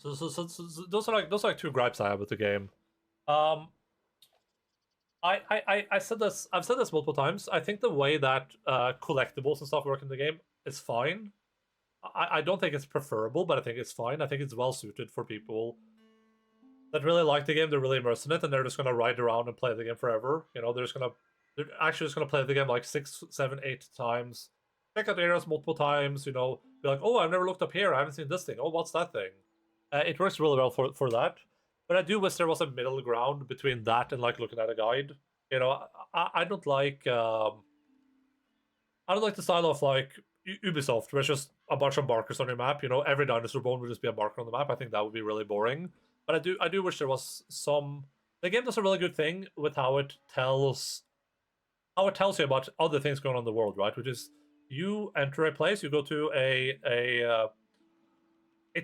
those are like two gripes I have with the game. Um, I said this. I've said this multiple times. I think the way that collectibles and stuff work in the game is fine. I don't think it's preferable, but I think it's fine. I think it's well suited for people that really like the game. They're really immersed in it, and they're just gonna ride around and play the game forever. You know, they're actually just gonna play the game like 6, 7, 8 times. Check out areas multiple times. You know, be like, oh, I've never looked up here. I haven't seen this thing. Oh, what's that thing? It works really well for that. But I do wish there was a middle ground between that and like looking at a guide. You know, I don't like I don't like the style of like Ubisoft, where it's just a bunch of markers on your map. You know, every dinosaur bone would just be a marker on the map. I think that would be really boring. But I do wish there was some. The game does a really good thing with how it tells you about other things going on in the world, right? Which is you enter a place, you go to a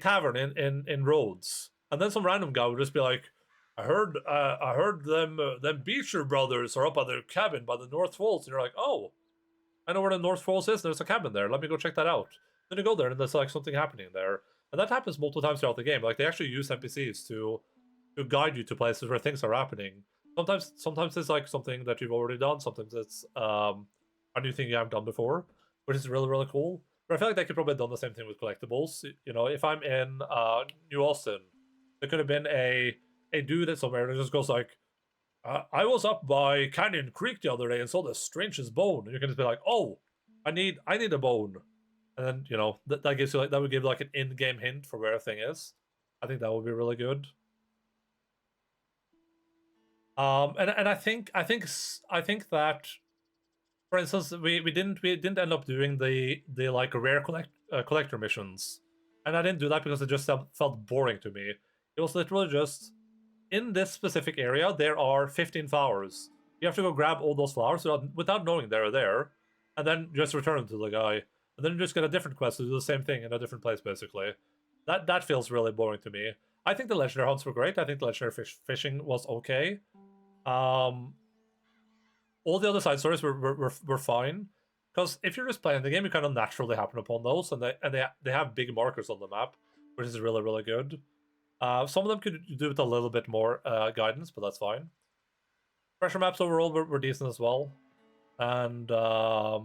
tavern in Rhodes, and then some random guy would just be like, I heard them Beecher brothers are up at their cabin by the North Falls," and you're like, "Oh, I know where the North Falls is. There's a cabin there. Let me go check that out." Then you go there, and there's like something happening there, and that happens multiple times throughout the game. Like they actually use NPCs to guide you to places where things are happening. Sometimes it's like something that you've already done. Sometimes it's a new thing you haven't done before, which is really really cool. But I feel like they could probably have done the same thing with collectibles. You know, if I'm in New Austin, there could have been a dude at somewhere that just goes like, I was up by Canyon Creek the other day and saw the strangest bone. And you can just be like, oh, I need a bone. And then, you know, that gives you like, that would give like an in-game hint for where a thing is. I think that would be really good. And I think that, for instance, we didn't end up doing the like rare collector missions, and I didn't do that because it just felt boring to me. It was literally just, in this specific area there are 15 flowers. You have to go grab all those flowers without knowing they're there, and then just return them to the guy, and then you just get a different quest to do the same thing in a different place. Basically, that feels really boring to me. I think the legendary hunts were great. I think the legendary fishing was okay. Um, all the other side stories were fine, because if you're just playing the game, you kind of naturally happen upon those, and they have big markers on the map, which is really really good. Some of them could do with a little bit more guidance, but that's fine. Pressure maps overall were decent as well. And what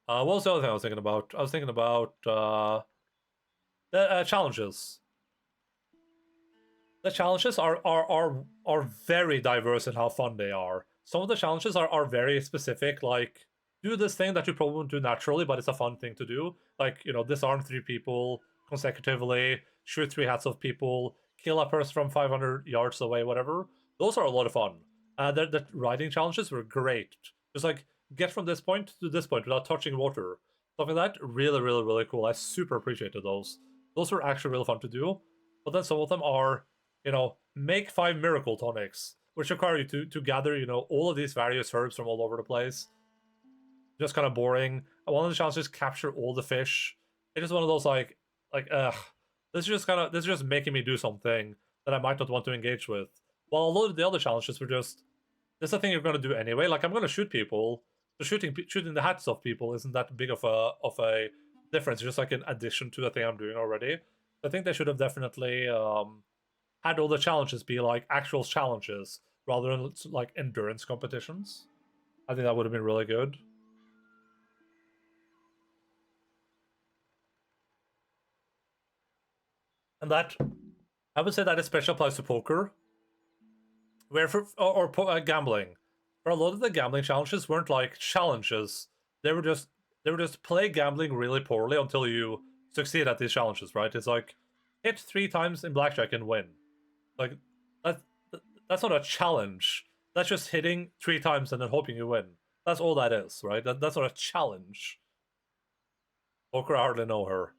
was the other thing I was thinking about? I was thinking about the challenges. The challenges are very diverse in how fun they are. Some of the challenges are very specific, like do this thing that you probably wouldn't do naturally, but it's a fun thing to do. Like, you know, disarm 3 people consecutively, shoot 3 hats of people, kill a person from 500 yards away, whatever. Those are a lot of fun. The riding challenges were great. Just like get from this point to this point without touching water. Stuff like that, really, really, really cool. I super appreciated those. Those were actually really fun to do. But then some of them are, you know, make 5 miracle tonics, which require you to gather, you know, all of these various herbs from all over the place. Just kind of boring. One of the challenges is capture all the fish. It is one of those like this is just making me do something that I might not want to engage with. While a lot of the other challenges were just, this is a thing you're going to do anyway. Like, I'm going to shoot people. So shooting the hats off people isn't that big of a difference. It's just like an addition to the thing I'm doing already. I think they should have definitely had all the challenges be like actual challenges rather than like endurance competitions. I think that would have been really good. And that, I would say that especially applies to poker, where gambling. For a lot of the gambling challenges weren't like challenges; they were just play gambling really poorly until you succeed at these challenges. Right? It's like hit 3 times in blackjack and win. Like that that's not a challenge. That's just hitting 3 times and then hoping you win. That's all that is, right? That's not a challenge. Poker, I hardly know her.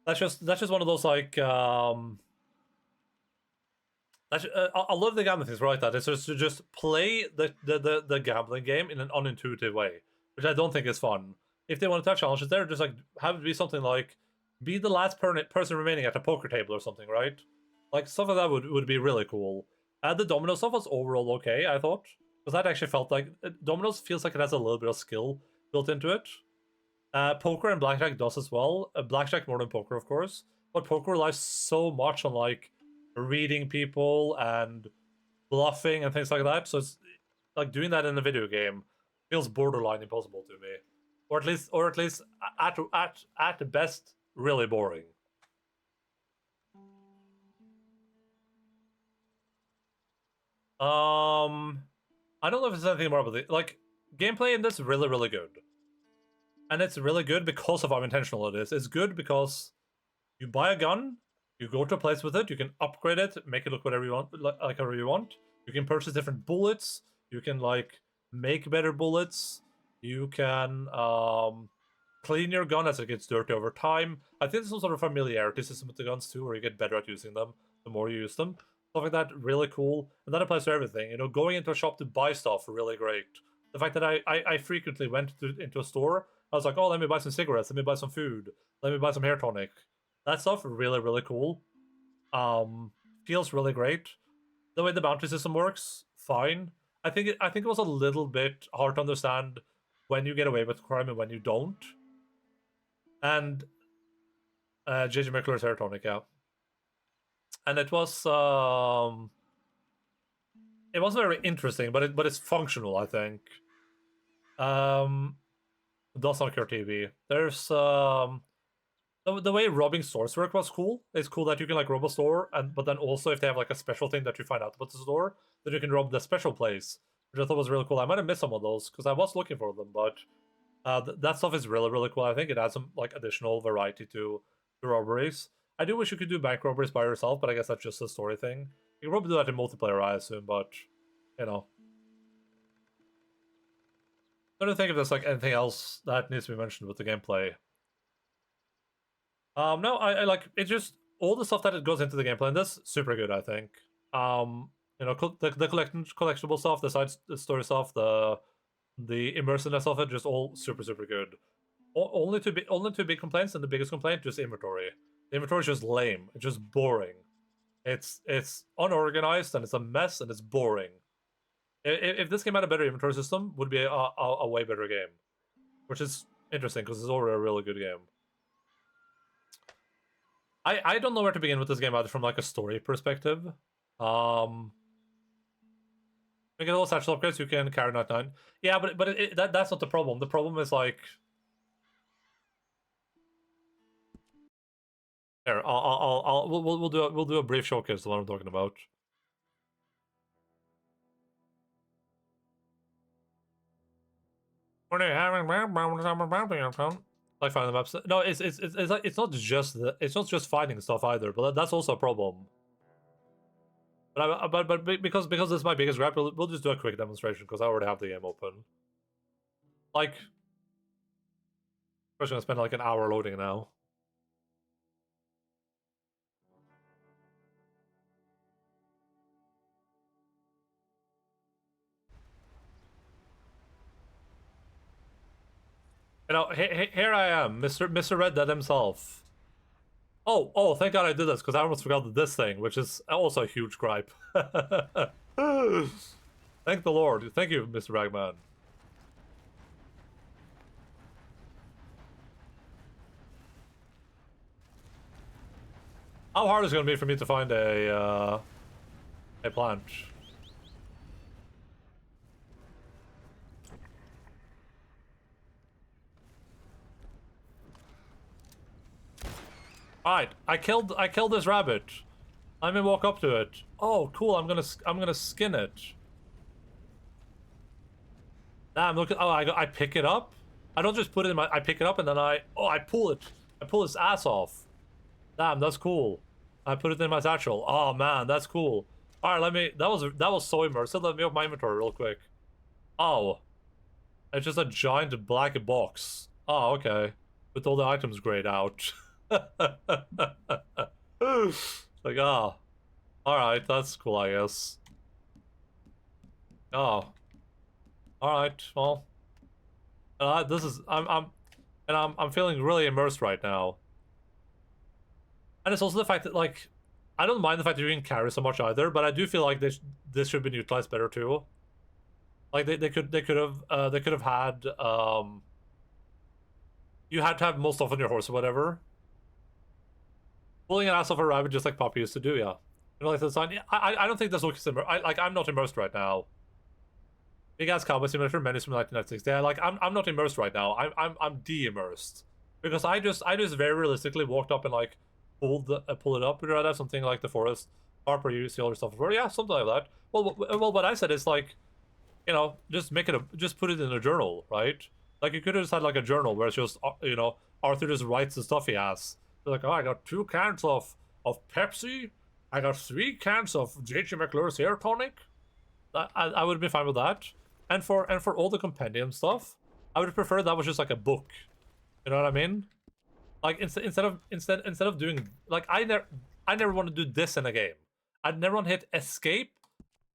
That's just one of those like I love the gambling things right. That it's just to just play the gambling game in an unintuitive way, which I don't think is fun. If they want to have challenges there, just like have it be something like be the last person remaining at a poker table or something, right? Like stuff like that would be really cool. The domino stuff was overall okay, I thought, because that actually felt like dominoes feels like it has a little bit of skill built into it. Poker and blackjack does as well. Blackjack more than poker, of course. but poker relies so much on like reading people and bluffing and things like that. So it's like doing that in a video game feels borderline impossible to me, or at least at best really boring. I don't know if there's anything more about it. Like gameplay in this is really good, and it's really good because of how intentional it is. It's good because you buy a gun, you go to a place with it, you can upgrade it, make it look whatever you want, like however you want. You can purchase different bullets. You can like make better bullets. You can clean your gun as it gets dirty over time. I think there's some sort of familiarity system with the guns too, where you get better at using them the more you use them. Stuff like that, really cool. And that applies to everything. You know, going into a shop to buy stuff, really great. The fact that I frequently went into a store, I was like, oh, let me buy some cigarettes, let me buy some food, let me buy some hair tonic. That stuff, really cool. Feels really great. The way the bounty system works, fine. I think it was a little bit hard to understand when you get away with crime and when you don't. And JJ McClure's hair tonic, yeah. And it wasn't very interesting, but it's functional, I think. Does not cure TV. There's the way robbing stores work was cool. It's cool that you can like rob a store, but then also if they have like a special thing that you find out about the store, then you can rob the special place, which I thought was really cool. I might have missed some of those because I was looking for them, but that stuff is really cool. I think it adds some like additional variety to the robberies. I do wish you could do bank robberies by yourself, but I guess that's just a story thing. You can probably do that in multiplayer, I assume, but you know. I don't think if there's like anything else that needs to be mentioned with the gameplay. No, I like it. Just all the stuff that it goes into the gameplay, and that's super good. I think. You know, the collectible stuff, the side story stuff, the immersiveness of it, just all super good. Only two big complaints, and the biggest complaint just inventory. The inventory is just lame. It's just boring. It's unorganized and it's a mess and it's boring. If this game had a better inventory system, would be a way better game, which is interesting because it's already a really good game. I don't know where to begin with this game either from like a story perspective. You get all satchel upgrades, you can carry Night 9. Yeah, but that's not the problem. The problem is like here. We'll do a brief showcase of what I'm talking about. Like finding the maps. No, it's not just finding stuff either, but that's also a problem. But because this is my biggest gripe, we'll just do a quick demonstration because I already have the game open. Like, we're gonna spend like an hour loading now. You know, here I am, Mr. Red Dead himself. Oh, thank God I did this, because I almost forgot this thing, which is also a huge gripe. Thank the Lord. Thank you, Mr. Ragman. How hard is it going to be for me to find a plant? Alright, I killed this rabbit. Let me walk up to it. Oh, cool! I'm gonna skin it. Damn! Look at I pick it up. I don't just put it in my. I pick it up and then I pull it. I pull its ass off. Damn, that's cool. I put it in my satchel. Oh man, that's cool. All right, let me. That was so immersive. Let me open my inventory real quick. Oh, it's just a giant black box. Oh, okay, with all the items grayed out. Like, ah, all right, that's cool, I guess. Oh, all right, well, this is I'm feeling really immersed right now, and it's also the fact that like I don't mind the fact that you can carry so much either, but I do feel like this should be utilized better too. Like they could have had you had to have most stuff on your horse or whatever. Pulling an ass off a rabbit just like Poppy used to do, yeah. You know, like the sign. I don't think this looks I'm not immersed right now. Big ass cowboy simulator, menus from 1996. Yeah, like I'm not immersed right now. I'm de-immersed because I just very realistically walked up and like pulled it up. Would you rather have something like the forest Harper you see all your stuff before? Yeah, something like that. Well, what I said is like, you know, just make it just put it in a journal, right? Like you could have just had like a journal where it's just you know, Arthur just writes the stuff he has. They're like, oh, I got 2 cans of Pepsi. I got 3 cans of J.J. McClure's hair tonic. I would be fine with that. And for all the compendium stuff, I would prefer that was just like a book. You know what I mean? Like instead of doing like I never want to do this in a game. I'd never want to hit escape,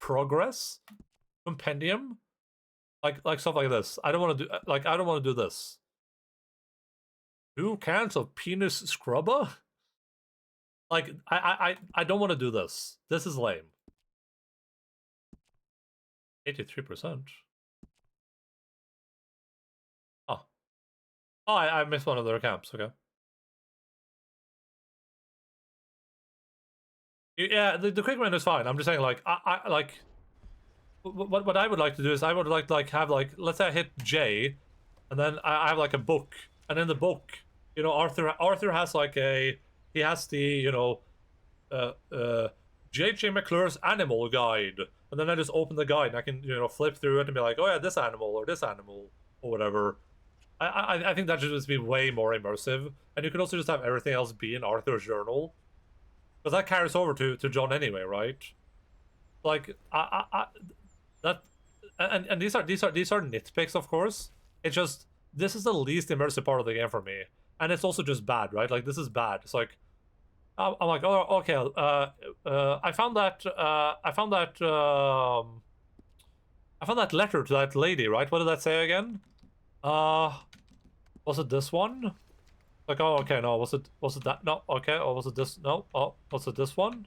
progress, compendium, like stuff like this. I don't want to do I don't want to do this. 2 cans of penis scrubber? Like I don't want to do this. This is lame. 83%. Oh. Oh, I missed one of their camps, okay. Yeah, the quick win is fine. I'm just saying, like, I like what I would like to do is I would like to have like, let's say I hit J, and then I have like a book, and in the book, you know, Arthur has like he has the, you know, J.J. McClure's animal guide, and then I just open the guide and I can, you know, flip through it and be like, oh yeah, this animal or whatever. I think that should just be way more immersive, and you can also just have everything else be in Arthur's journal. Because that carries over to John anyway, right? Like that, and these are nitpicks, of course. It's just this is the least immersive part of the game for me, and it's also just bad, right? Like this is bad. It's like I'm like, oh, okay. I found that I found that letter to that lady, right? What did that say again? Was it this one? Like, oh, okay, no, was it that? No, okay, or was it this? No, oh, was it this one?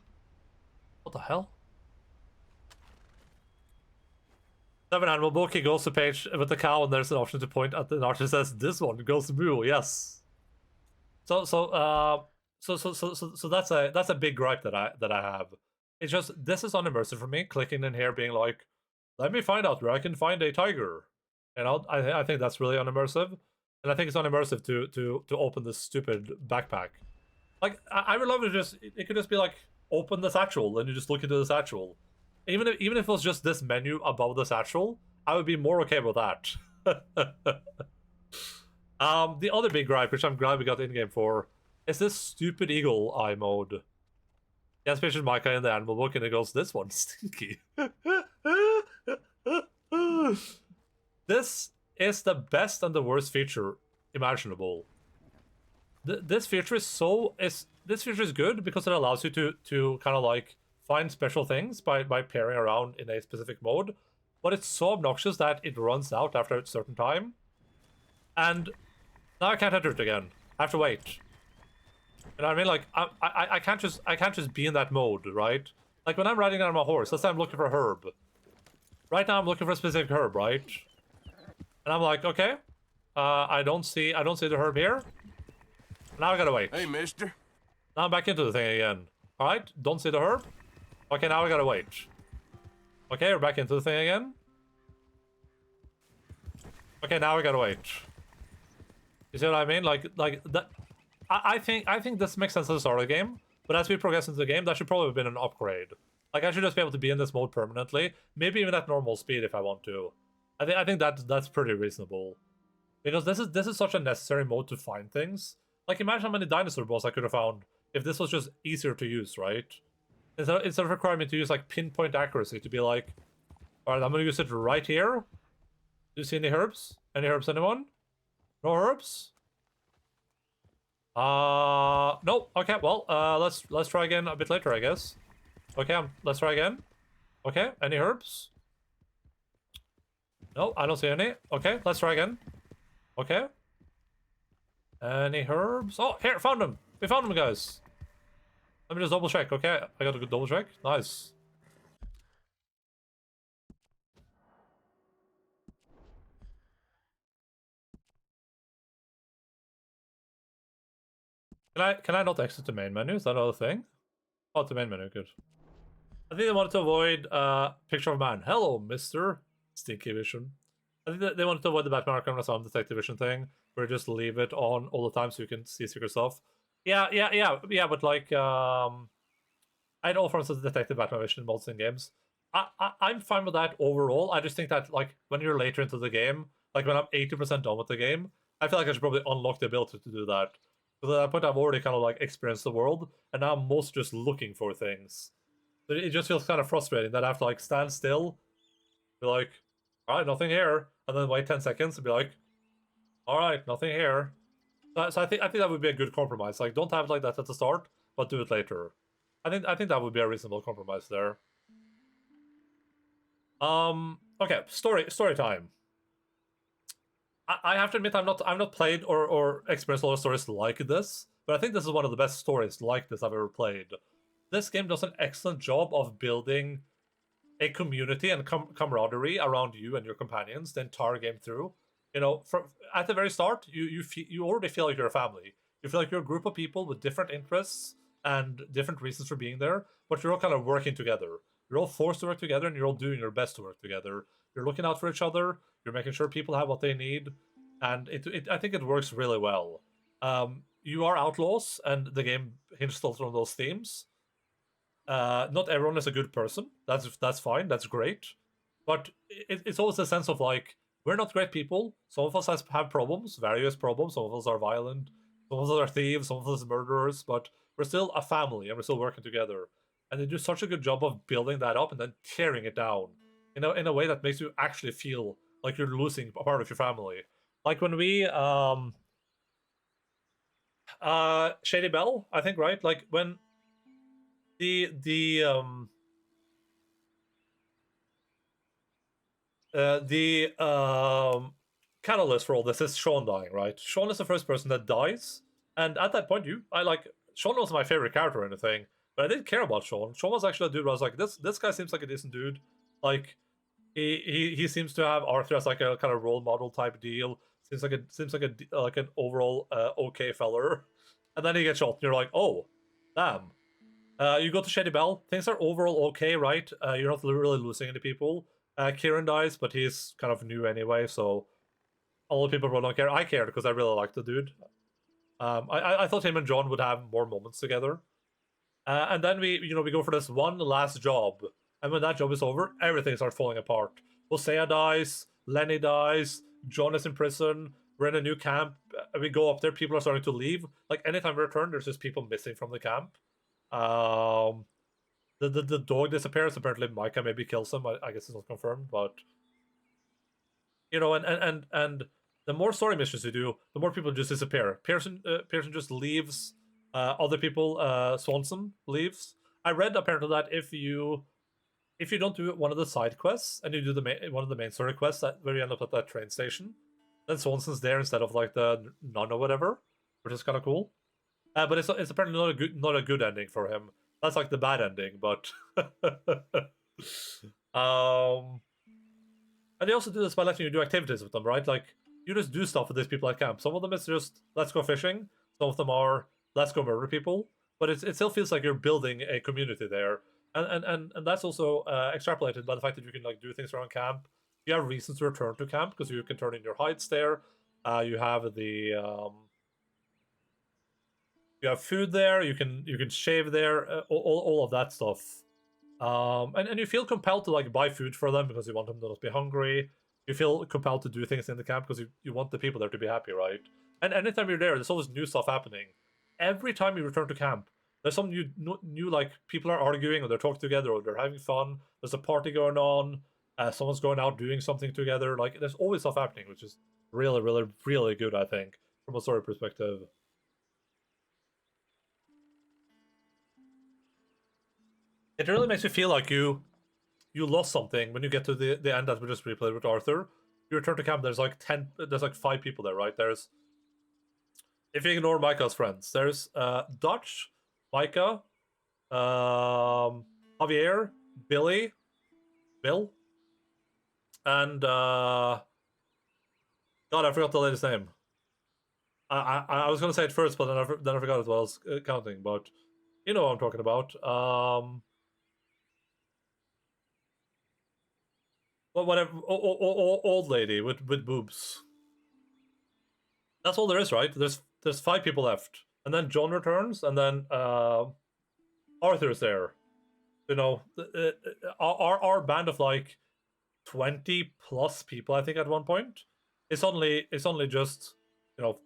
What the hell? 7 animal book, he goes to page with the cow, and there's an option to point at the artist says, this one goes to moo, yes. So that's a big gripe that I have. It's just, this is unimmersive for me, clicking in here being like, let me find out where I can find a tiger. You know, I think that's really unimmersive. And I think it's unimmersive to open this stupid backpack. Like, I would love to just, it could just be like, open the satchel, and you just look into the satchel. Even if it was just this menu above the satchel, I would be more okay with that. The other big gripe, which I'm glad we got in-game for, is this stupid eagle eye mode. Yes, pictures Micah in the animal book, and it goes, this one's stinky. This is the best and the worst feature imaginable. This feature is this feature is good because it allows you to kind of like find special things by pairing around in a specific mode, but it's so obnoxious that it runs out after a certain time, and now I can't enter it again. I have to wait. You know what I mean? Like I can't just be in that mode, right? Like when I'm riding on my horse, let's say I'm looking for a herb. Right now I'm looking for a specific herb, right? And I'm like, okay, I don't see the herb here. Now I gotta wait. Hey, mister. Now I'm back into the thing again. Alright, don't see the herb. Okay, now I gotta wait. Okay, we're back into the thing again. Okay, now we gotta wait. You see what I mean? Like that. I think this makes sense at the start of the game, but as we progress into the game, that should probably have been an upgrade. Like I should just be able to be in this mode permanently, maybe even at normal speed if I want to. I think that's pretty reasonable, because this is such a necessary mode to find things. Like imagine how many dinosaur balls I could have found if this was just easier to use, right? Instead of requiring me to use like pinpoint accuracy to be like, all right, I'm gonna use it right here. Do you see any herbs? Any herbs, anyone? No herbs? No. Okay, well, let's try again a bit later, I guess. Okay, let's try again. Okay, any herbs? No, I don't see any. Okay, let's try again. Okay. Any herbs? Oh, here, found them. We found them, guys. Let me just double check. Okay, I got a good double check. Nice. Can I not exit the main menu? Is that another thing? Oh, it's the main menu. Good. I think they wanted to avoid picture of man. Hello, Mister Stinky Vision. I think that they wanted to avoid the Batman Arkham Asylum Detective Vision thing, where you just leave it on all the time so you can see secret stuff. Yeah. But like, I had all forms of detective Batman Vision mods in games. I'm fine with that overall. I just think that like when you're later into the game, like when I'm 80% done with the game, I feel like I should probably unlock the ability to do that. Because at that point, I've already kind of like experienced the world, and now I'm most just looking for things. So it just feels kind of frustrating that I have to like stand still, be like, all right, nothing here, and then wait 10 seconds and be like, all right, nothing here. So I think that would be a good compromise. Like, don't have it like that at the start, but do it later. I think that would be a reasonable compromise there. Okay, story time. I have to admit I'm not played or experienced a lot of stories like this, but I think this is one of the best stories like this I've ever played. This game does an excellent job of building a community and camaraderie around you and your companions the entire game through. You know, from at the very start, you already feel like you're a family. You feel like you're a group of people with different interests and different reasons for being there, but you're all kind of working together. You're all forced to work together, and you're all doing your best to work together. You're looking out for each other. You're making sure people have what they need, and I think it works really well. You are outlaws, and the game hinges also on those themes. Not everyone is a good person. That's fine. That's great. But it's always a sense of like we're not great people. Some of us have problems, various problems. Some of us are violent. Some of us are thieves. Some of us are murderers. But we're still a family, and we're still working together. And they do such a good job of building that up and then tearing it down, in a way that makes you actually feel like you're losing a part of your family. Like when we Shady Bell, I think, right? Like when the catalyst for all this is Sean dying, right? Sean is the first person that dies, and at that point, I like Sean was my favorite character or anything, but I didn't care about Sean. Sean was actually a dude where I was like, this guy seems like a decent dude. Like he seems to have Arthur as like a kind of role model type deal. Seems like an overall okay feller, and then he gets shot, and you're like, oh, damn. You go to Shady Bell. Things are overall okay, right? You're not really losing any people. Kieran dies, but he's kind of new anyway, so all the people who don't care. I cared because I really liked the dude. I thought him and John would have more moments together. And then we go for this one last job, and when that job is over, everything starts falling apart. Hosea dies, Lenny dies, John is in prison. We're in a new camp. We go up there. People are starting to leave. Like anytime we return, there's just people missing from the camp. Um, the dog disappears. Apparently, Micah maybe kills him. I guess it's not confirmed, but and the more story missions you do, the more people just disappear. Pearson just leaves. Other people, Swanson leaves. I read apparently that if you don't do one of the side quests and you do one of the main story quests where you end up at that train station, then Swanson's there instead of like the nun or whatever, which is kind of cool. But it's apparently not a good ending for him. That's like the bad ending, but um, and they also do this by letting you do activities with them, right? Like you just do stuff with these people at camp. Some of them is just let's go fishing. Some of them are let's go murder people. But it still feels like you're building a community there, and that's also extrapolated by the fact that you can like do things around camp. You have reasons to return to camp because you can turn in your hides there. You have you have food there. You can shave there. All of that stuff. And you feel compelled to like buy food for them because you want them to not be hungry. You feel compelled to do things in the camp because you want the people there to be happy, right? And anytime you're there, there's always new stuff happening. Every time you return to camp, there's some new like people are arguing or they're talking together or they're having fun. There's a party going on. Someone's going out doing something together. Like there's always stuff happening, which is really, really, really good. I think from a story perspective. It really makes you feel like you lost something when you get to the end that we just replayed with Arthur. You return to camp. There's like 5 people there, right? There's if you ignore Micah's friends, there's Dutch, Micah, Javier, Billy, Bill, and God, I forgot the lady's name. I was gonna say it first, but then I forgot as well as counting. But you know what I'm talking about. Whatever, old lady with boobs. That's all there is, right? There's 5 people left, and then John returns, and then Arthur's there. You know, our band of like 20 plus people, I think, at one point, it's only just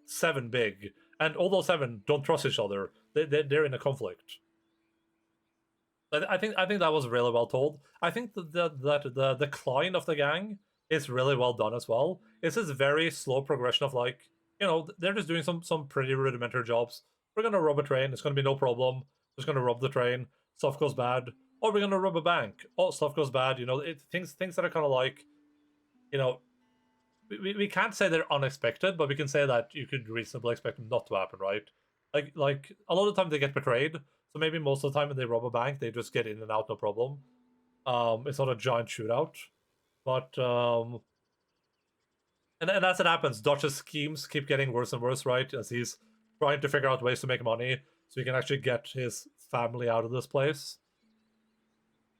7 big, and all those 7 don't trust each other. They're in a conflict. I think that was really well told. I think that the decline of the gang is really well done as well. It's this very slow progression of like, they're just doing some pretty rudimentary jobs. We're gonna rob a train. It's gonna be no problem. Just gonna rob the train. Stuff goes bad. Or we're gonna rob a bank. Oh, stuff goes bad. Things that are kind of like, you know, we can't say they're unexpected, but we can say that you could reasonably expect them not to happen, right? Like a lot of the time they get betrayed, so maybe most of the time when they rob a bank, they just get in and out, no problem. It's not a giant shootout, but and as it happens, Dodge's schemes keep getting worse and worse, right? As he's trying to figure out ways to make money so he can actually get his family out of this place,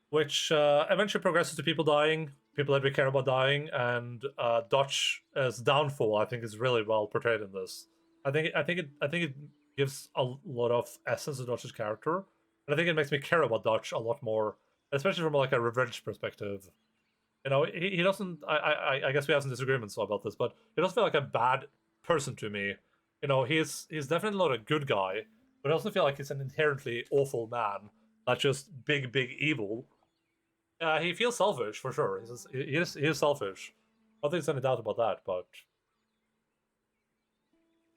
which eventually progresses to people dying, people that we care about dying, and Dutch's downfall. I think is really well portrayed in this. I think it gives a lot of essence to Dutch's character, and I think it makes me care about Dutch a lot more, especially from like a revenge perspective. He doesn't. I guess we have some disagreements about this, but he doesn't feel like a bad person to me. He's definitely not a good guy, but I also feel like he's an inherently awful man, not just big evil. He feels selfish for sure. He is selfish. I don't think there's any doubt about that, but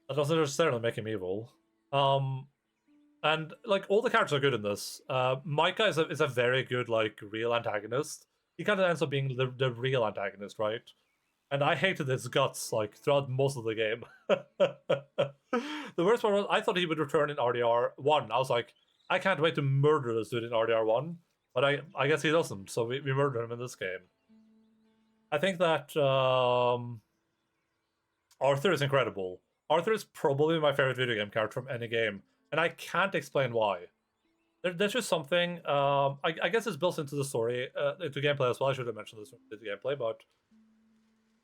that doesn't necessarily make him evil. And like all the characters are good in this. Micah is a very good like real antagonist. He kind of ends up being the real antagonist, right? And I hated his guts like throughout most of the game. The worst part was I thought he would return in RDR 1. I was like, I can't wait to murder this dude in RDR 1. But I guess he doesn't, so we murder him in this game. I think that Arthur is incredible. Arthur is probably my favorite video game character from any game, and I can't explain why. There's just something. I guess it's built into the story, into gameplay as well. I should have mentioned this into gameplay, but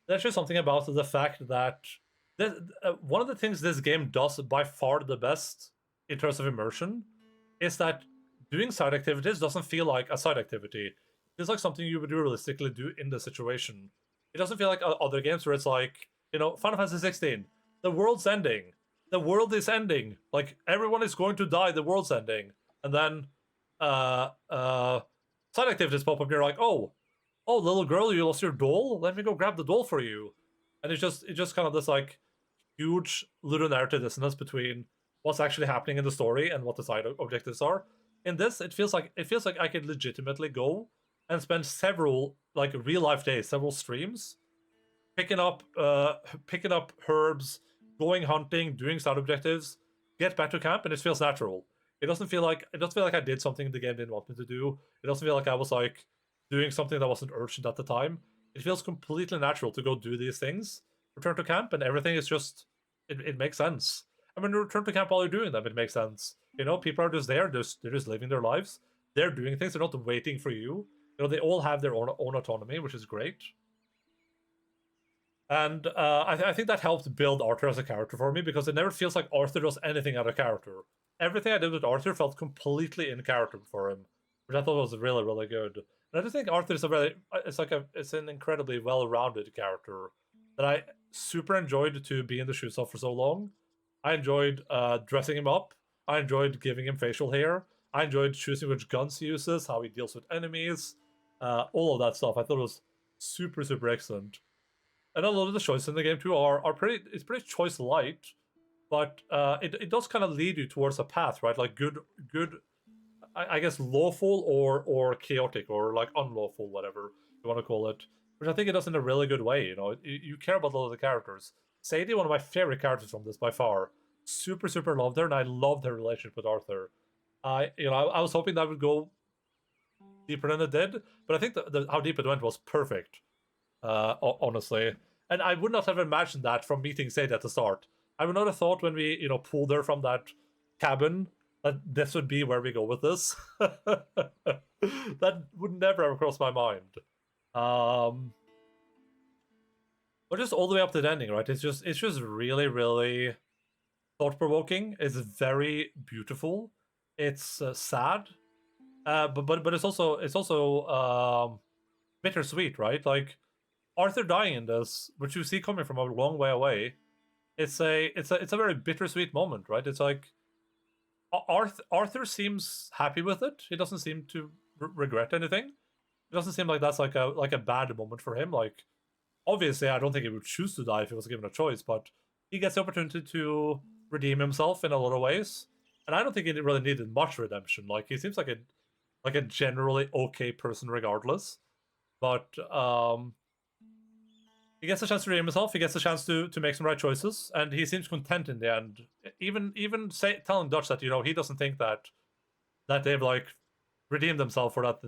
there's just something about the fact that one of the things this game does by far the best in terms of immersion is that doing side activities doesn't feel like a side activity. It feels like something you would realistically do in the situation. It doesn't feel like other games where it's like, Final Fantasy 16, the world's ending. The world is ending. Like, everyone is going to die, the world's ending. And then, side activities pop up and you're like, oh, little girl, you lost your doll? Let me go grab the doll for you. And it's just kind of this, like, huge ludonarrative dissonance between what's actually happening in the story and what the side objectives are. In this, it feels like I could legitimately go and spend several like real life days, several streams, picking up herbs, going hunting, doing side objectives, get back to camp, and it feels natural. It doesn't feel like I did something the game didn't want me to do. It doesn't feel like I was like doing something that wasn't urgent at the time. It feels completely natural to go do these things, return to camp, and everything is just it makes sense. I mean, return to camp while you're doing them, it makes sense. People are just there, they're just living their lives. They're doing things, they're not waiting for you. They all have their own autonomy, which is great. And I think that helped build Arthur as a character for me, because it never feels like Arthur does anything out of character. Everything I did with Arthur felt completely in character for him, which I thought was really, really good. And I just think Arthur is it's an incredibly well-rounded character that I super enjoyed to be in the shoes of for so long. I enjoyed dressing him up. I enjoyed giving him facial hair. I enjoyed choosing which guns he uses, how he deals with enemies, all of that stuff. I thought it was super, super excellent. And a lot of the choices in the game too are pretty. It's pretty choice light, but it does kind of lead you towards a path, right? Like good. I guess lawful or chaotic or like unlawful, whatever you want to call it. Which I think it does in a really good way. You care about a lot of the characters. Sadie, one of my favorite characters from this by far. Super, super loved her, and I loved her relationship with Arthur. I was hoping that would go deeper than it did, but I think how deep it went was perfect. Honestly, and I would not have imagined that from meeting Sadie at the start. I would not have thought when we, pulled her from that cabin that this would be where we go with this. That would never have crossed my mind. But just all the way up to the ending, right? It's just really, really thought-provoking. It's very beautiful. It's sad, but it's also bittersweet, right? Like Arthur dying in this, which you see coming from a long way away. It's a very bittersweet moment, right? It's like Arthur seems happy with it. He doesn't seem to regret anything. It doesn't seem like that's like a bad moment for him. Like obviously, I don't think he would choose to die if he was given a choice, but he gets the opportunity to redeem himself in a lot of ways. And I don't think he really needed much redemption. Like he seems like a generally okay person regardless. But he gets a chance to redeem himself. He gets a chance to make some right choices, and he seems content in the end. Even telling Dutch that he doesn't think that they've like redeemed themselves or that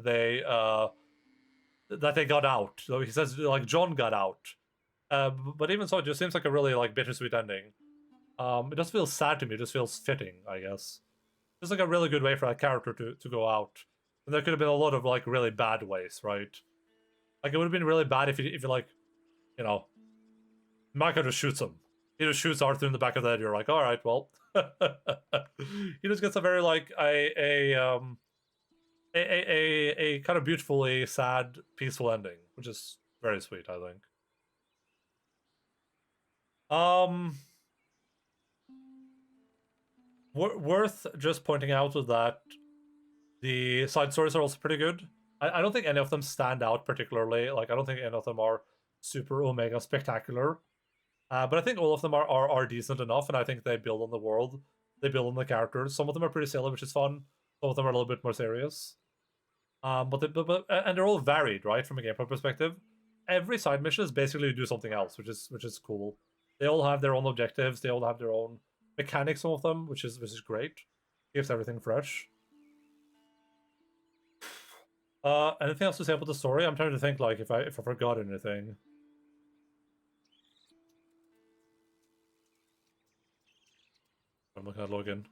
they got out. So he says like John got out. But even so, it just seems like a really like bittersweet ending. It doesn't feel sad to me. It just feels fitting, I guess. It's like a really good way for that character to go out. And there could have been a lot of like really bad ways, right? Like it would have been really bad if you like, Micah just shoots him. He just shoots Arthur in the back of the head. You're like, all right, well, he just gets a very like a kind of beautifully sad, peaceful ending, which is very sweet, I think. Worth just pointing out that the side stories are also pretty good. I don't think any of them stand out particularly. Like I don't think any of them are super omega spectacular. But I think all of them are decent enough, and I think they build on the world. They build on the characters. Some of them are pretty silly, which is fun. Some of them are a little bit more serious. And they're all varied, right, from a gameplay perspective. Every side mission is basically do something else, which is cool. They all have their own objectives. They all have their own mechanics. Some of them, which is great. Keeps everything fresh. Anything else to say about the story? I'm trying to think like if I forgot anything. I'm looking at login.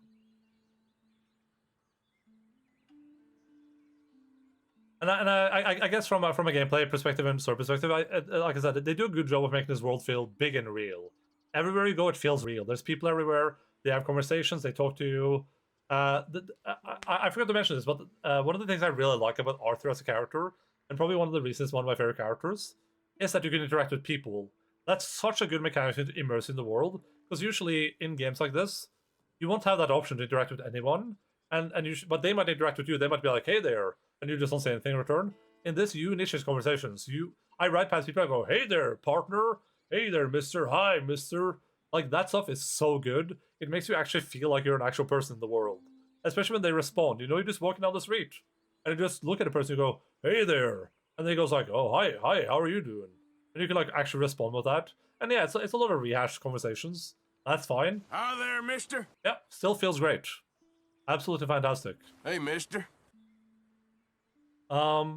And I guess from a gameplay perspective and story perspective, like I said, they do a good job of making this world feel big and real. Everywhere you go, it feels real. There's people everywhere. They have conversations. They talk to you. I forgot to mention this, but one of the things I really like about Arthur as a character, and probably one of the reasons one of my favorite characters, is that you can interact with people. That's such a good mechanic to immerse in the world, because usually in games like this, you won't have that option to interact with anyone, but they might interact with you. They might be like, "Hey there," and you just don't say anything in return. In this, you initiate conversations. I ride past people. I go, "Hey there, partner. Hey there, Mister. Hi, Mister." Like that stuff is so good. It makes you actually feel like you're an actual person in the world, especially when they respond. You're just walking down the street, and you just look at a person. You go, "Hey there," and they goes like, "Oh, hi, how are you doing?" And you can like actually respond with that. And yeah, it's a lot of rehashed conversations. That's fine. Hi there, mister. Yeah, still feels great. Absolutely fantastic. Hey, mister. I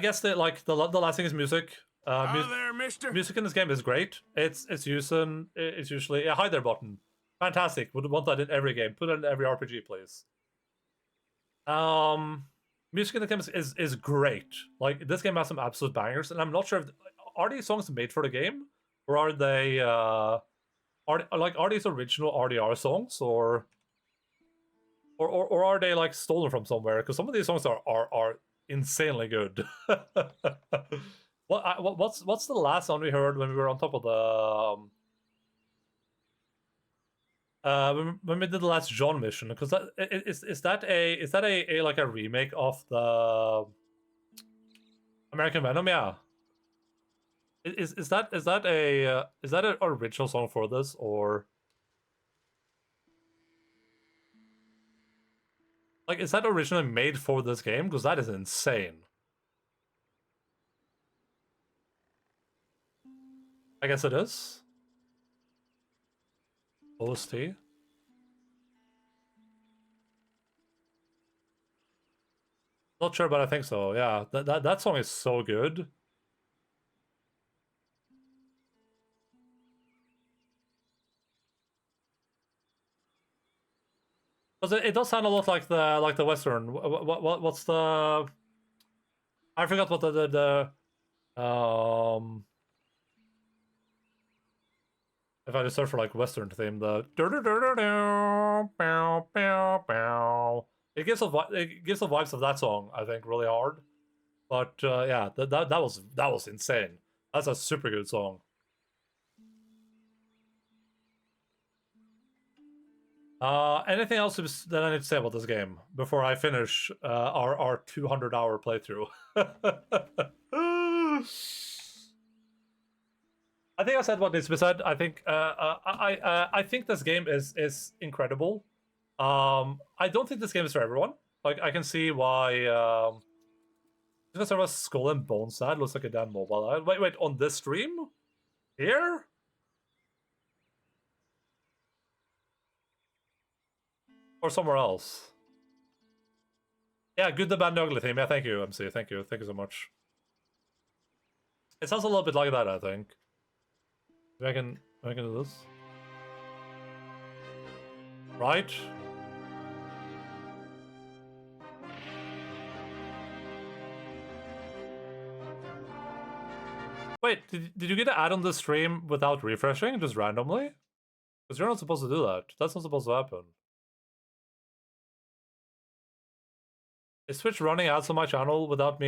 guess that like the last thing is music. Hi there, mister. Music in this game is great. It's usually a hi there button. Fantastic. Would want that in every game. Put it in every RPG, please. Music in the game is great. Like this game has some absolute bangers, and I'm not sure if are these songs made for the game, or are they are these original RDR songs, or are they like stolen from somewhere? Because some of these songs are insanely good. What's the last one we heard when we were on top of the when we did the last John mission? Because is that a like a remake of the American Venom? Yeah. Is that an original song for this, or like is that originally made for this game? Because that is insane. I guess it is. OST. Not sure, but I think so. Yeah, that song is so good. Because it does sound a lot like the Western. What's the? I forgot what if I just search for like Western theme, the it gives the vibes of that song, I think, really hard. But yeah, that was insane. That's a super good song. Anything else that I need to say about this game before I finish our 200-hour playthrough? I think I said what needs to be said. I think I think this game is incredible. I don't think this game is for everyone. Like I can see why. This sort of a skull and bones ad looks like a damn mobile ad. Wait, on this stream? Here? Or somewhere else? Yeah, good, the bad, and ugly theme. Yeah, thank you, MC. Thank you so much. It sounds a little bit like that, I think. Maybe I can do this. Right? Wait, did you get an ad on the stream without refreshing, just randomly? Because you're not supposed to do that. That's not supposed to happen. Is Twitch running ads on my channel without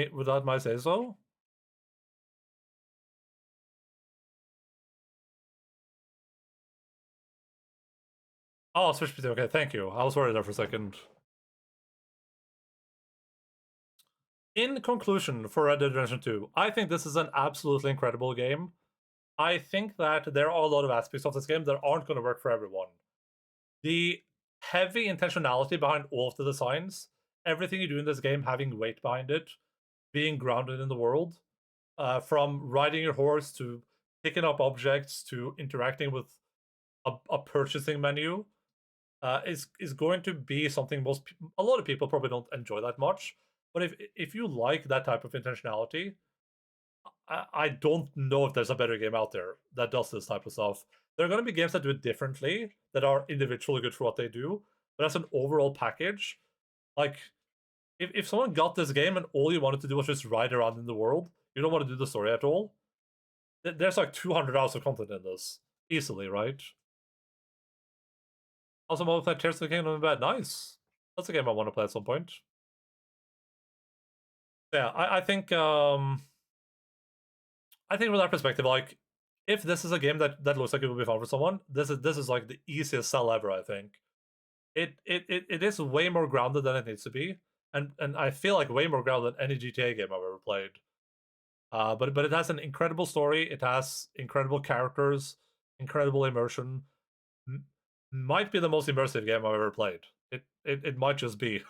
my say so? Oh, Switch PT. Okay, thank you. I was worried there for a second. In conclusion, for Red Dead Redemption 2, I think this is an absolutely incredible game. I think that there are a lot of aspects of this game that aren't going to work for everyone. The heavy intentionality behind all of the designs, everything you do in this game having weight behind it, being grounded in the world, from riding your horse to picking up objects to interacting with a purchasing menu, is going to be something a lot of people probably don't enjoy that much. But if you like that type of intentionality, I don't know if there's a better game out there that does this type of stuff. There are going to be games that do it differently, that are individually good for what they do, but as an overall package, like if someone got this game and all you wanted to do was just ride around in the world, you don't want to do the story at all. There's like 200 hours of content in this easily, right? Also, multiplayer Tears of the Kingdom in bed. Nice. That's a game I want to play at some point. Yeah, I think from that perspective, like if this is a game that looks like it will be fun for someone, this is like the easiest sell ever. I think it is way more grounded than it needs to be, and I feel like way more grounded than any GTA game I've ever played. But it has an incredible story. It has incredible characters, incredible immersion. Might be the most immersive game I've ever played. It might just be.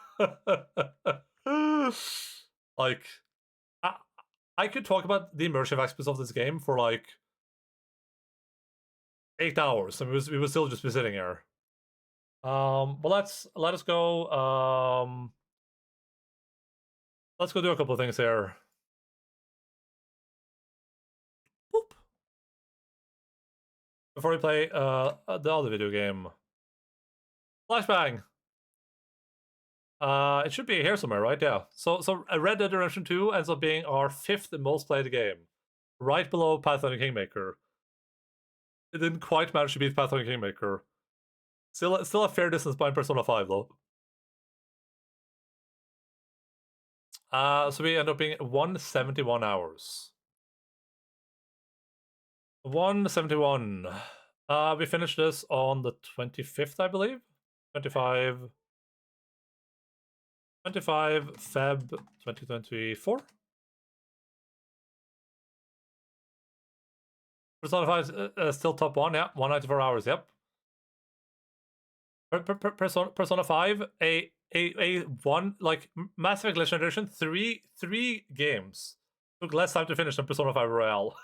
Like, I could talk about the immersive aspects of this game for like 8 hours, and we would still just be sitting here. But let us go. Let's go do a couple of things here. Boop. Before we play the other video game. Flashbang. It should be here somewhere, right? Yeah. So Red Dead Redemption 2 ends up being our 5th most played game, right below Pathfinder Kingmaker. It didn't quite manage to beat Pathfinder Kingmaker. Still a fair distance behind Persona 5 though. So we end up being 171 hours. 171. We finished this on the 25th, I believe. 25 Feb 2024. Persona 5 still top 1, yeah. 194 hours, yep. Persona 5, a one, like, Mass Effect Legendary Edition, three games. Took less time to finish than Persona 5 Royale.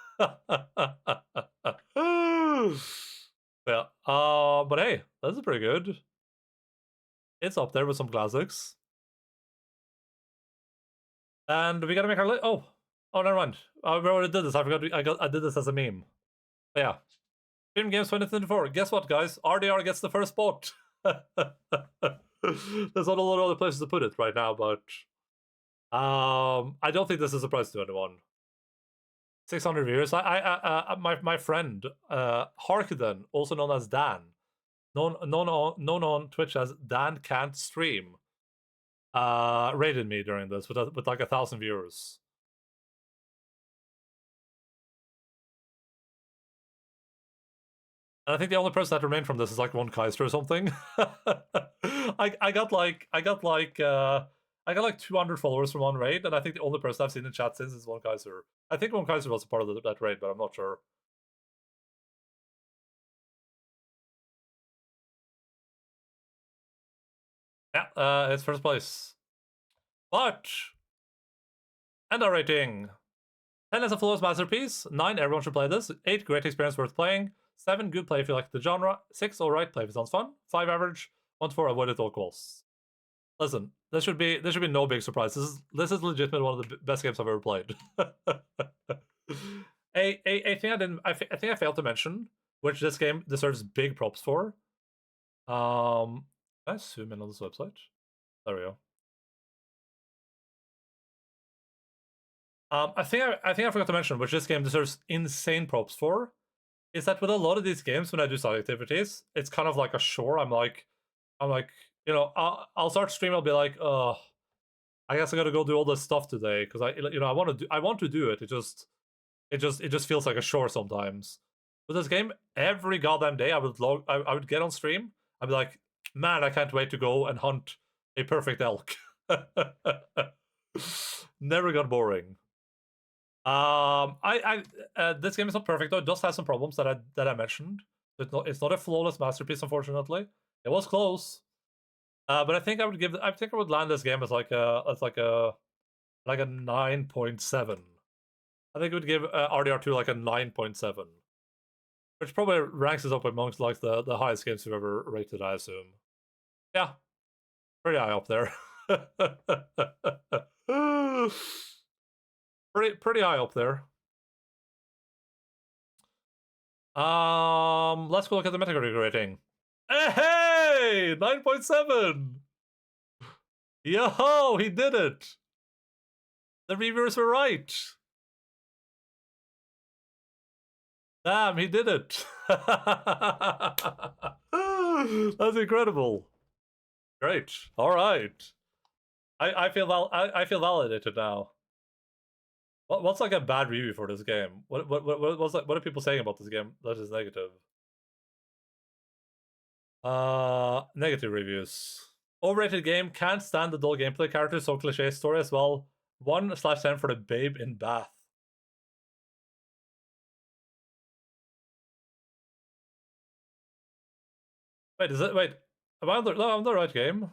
Yeah. But hey, that's pretty good. It's up there with some classics. And we gotta make our oh, never mind. We already did this. I forgot. I did this as a meme. But yeah, Film Games 2024. Guess what, guys? RDR gets the first spot. There's not a lot of other places to put it right now, but I don't think this is a surprise to anyone. 600 viewers. My friend Harkden, also known as Dan, known on Twitch as Dan Can't Stream, rated me during this with like 1,000 viewers. And I think the only person that remained from this is like one Kaiser or something. I got like 200 followers from one raid, and I think the only person I've seen in chat since is one Kaiser. I think one Kaiser was a part of that raid, but I'm not sure. Yeah, it's first place. But Enda rating. 10 is a flawless masterpiece. 9, everyone should play this. 8, great experience worth playing. 7, good play if you like the genre. 6, alright, play if it sounds fun. 5, average. 1 to 4, avoid at all costs. Listen, there should be no big surprise. This is legitimately one of the best games I've ever played. a thing I think I failed to mention, which this game deserves big props for. Can I zoom in on this website? There we go. I think I forgot to mention, which this game deserves insane props for, is that with a lot of these games, when I do side activities, it's kind of like a chore. I'm like, you know, I'll start streaming. I'll be like, oh, I guess I gotta go do all this stuff today because I want to do it. It just feels like a chore sometimes. With this game, every goddamn day I would get on stream. I'd be like, man, I can't wait to go and hunt a perfect elk. Never got boring. This game is not perfect though. It does have some problems that I mentioned. It's not a flawless masterpiece, unfortunately. It was close. But I think I would land this game as like a 9.7. I think it would give RDR2 like a 9.7, which probably ranks us up amongst like the highest games we've ever rated, I assume. Yeah, pretty high up there. pretty high up there. Let's go look at the Metacritic rating. Hey, 9.7. Yo, he did it. The reviewers were right. Damn, he did it. That's incredible. Great. All right. I feel validated now. What's like a bad review for this game? What are people saying about this game that is negative? Negative reviews. Overrated game, can't stand the dull gameplay, characters so cliche, story as well. 1/10 for the babe in bath. Wait, am I on the right game?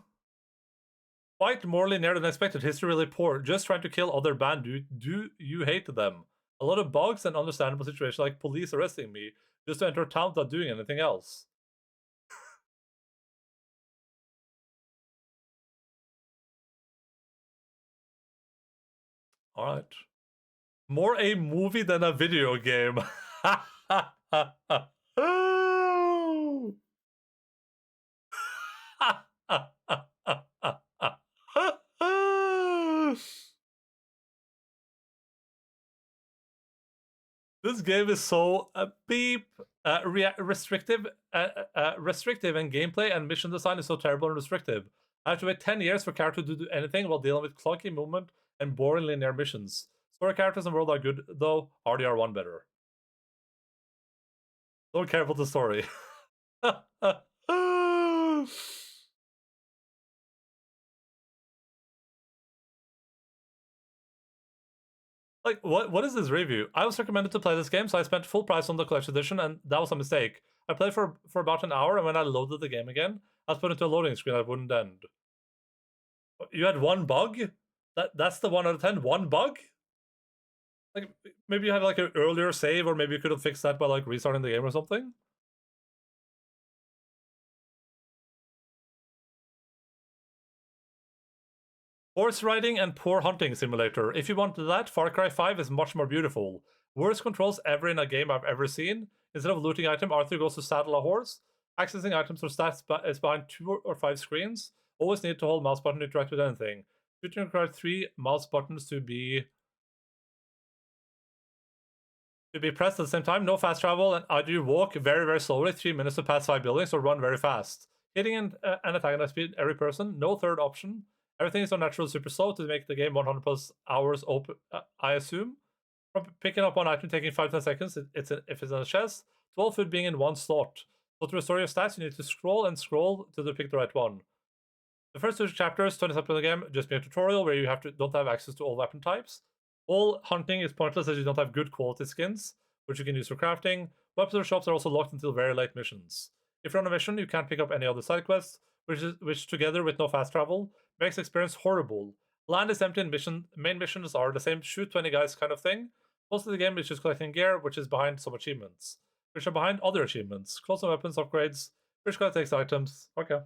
Quite more linear than expected. History really poor. Just trying to kill other band. Do you hate them? A lot of bugs and understandable situations like police arresting me just to enter town without doing anything else. All right. More a movie than a video game. This game is so restrictive and gameplay and mission design is so terrible and restrictive. I have to wait 10 years for character to do anything while dealing with clunky movement and boring linear missions. Story characters and world are good, though RDR1 better. Don't care about the story. Like, what is this review? I was recommended to play this game, so I spent full price on the collection edition, and that was a mistake. I played for about an hour, and when I loaded the game again, I was put into a loading screen that wouldn't end. You had one bug? That's the 1 out of 10? One bug? Like, maybe you had like an earlier save, or maybe you could have fixed that by like restarting the game or something? Horse riding and poor hunting simulator. If you want that, Far Cry 5 is much more beautiful. Worst controls ever in a game I've ever seen. Instead of looting item, Arthur goes to saddle a horse. Accessing items or stats is behind 2 or 5 screens. Always need to hold mouse button to interact with anything. Shooting requires 3 mouse buttons to be pressed at the same time. No fast travel, and either you walk very, very slowly, 3 minutes to pass 5 buildings, or run very fast. Hitting an attack at speed, every person, no third option. Everything is unnatural, super slow to make the game 100 plus hours open, I assume. From picking up one item taking 5 to 10 seconds, if it's in a chest. 12 food being in one slot. So to restore your stats, you need to scroll and scroll to pick the right one. The first 2 chapters, 20 steps in the game, just be a tutorial where you don't have access to all weapon types. All hunting is pointless as you don't have good quality skins, which you can use for crafting. Weapons shops are also locked until very late missions. If you're on a mission, you can't pick up any other side quests, which together with no fast travel, makes experience horrible. Land is empty and main missions are the same shoot 20 guys kind of thing. Most of the game is just collecting gear, which is behind some achievements, which are behind other achievements. Close weapons upgrades, which guy takes items. Okay.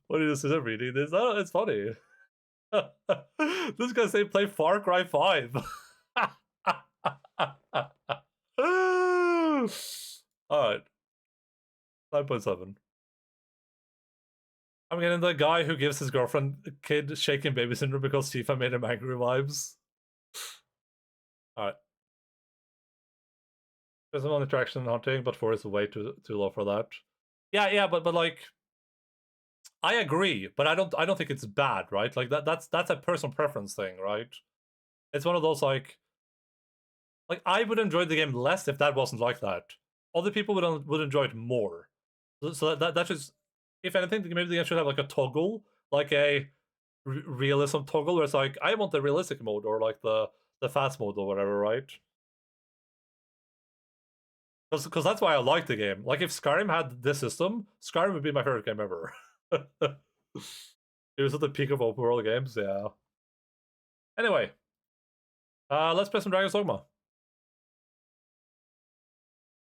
What is this? Reading this? Oh, it's funny. This guy say play Far Cry 5. Alright. 9.7. I'm getting the guy who gives his girlfriend kid shaking baby syndrome because FIFA made him angry vibes. Alright. There's some interaction and hunting, but 4 is way too low for that. Yeah, but like I agree, but I don't think it's bad, right? Like that's a personal preference thing, right? It's one of those like I would enjoy the game less if that wasn't like that. Other people would enjoy it more. So that just, if anything, maybe the game should have like a toggle, like a realism toggle, where it's like I want the realistic mode or like the fast mode or whatever, right? Because that's why I like the game. Like if Skyrim had this system, Skyrim would be my favorite game ever. It was at the peak of open world games, yeah. Anyway, let's play some Dragon's Dogma.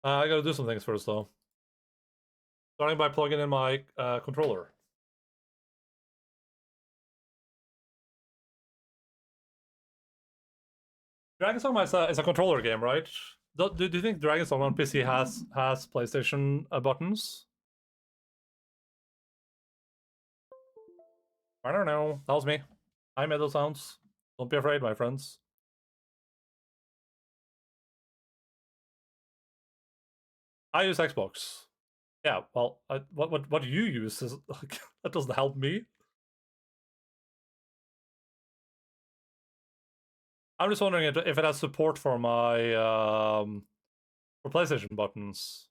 I gotta do some things first, though. Starting by plugging in my controller. Dragon's Dogma is a controller game, right? Do you think Dragon's Dogma on PC has PlayStation buttons? I don't know. That was me. I made those sounds. Don't be afraid, my friends. I use Xbox. Yeah, well, what you use is that doesn't help me. I'm just wondering if it has support for my for PlayStation buttons.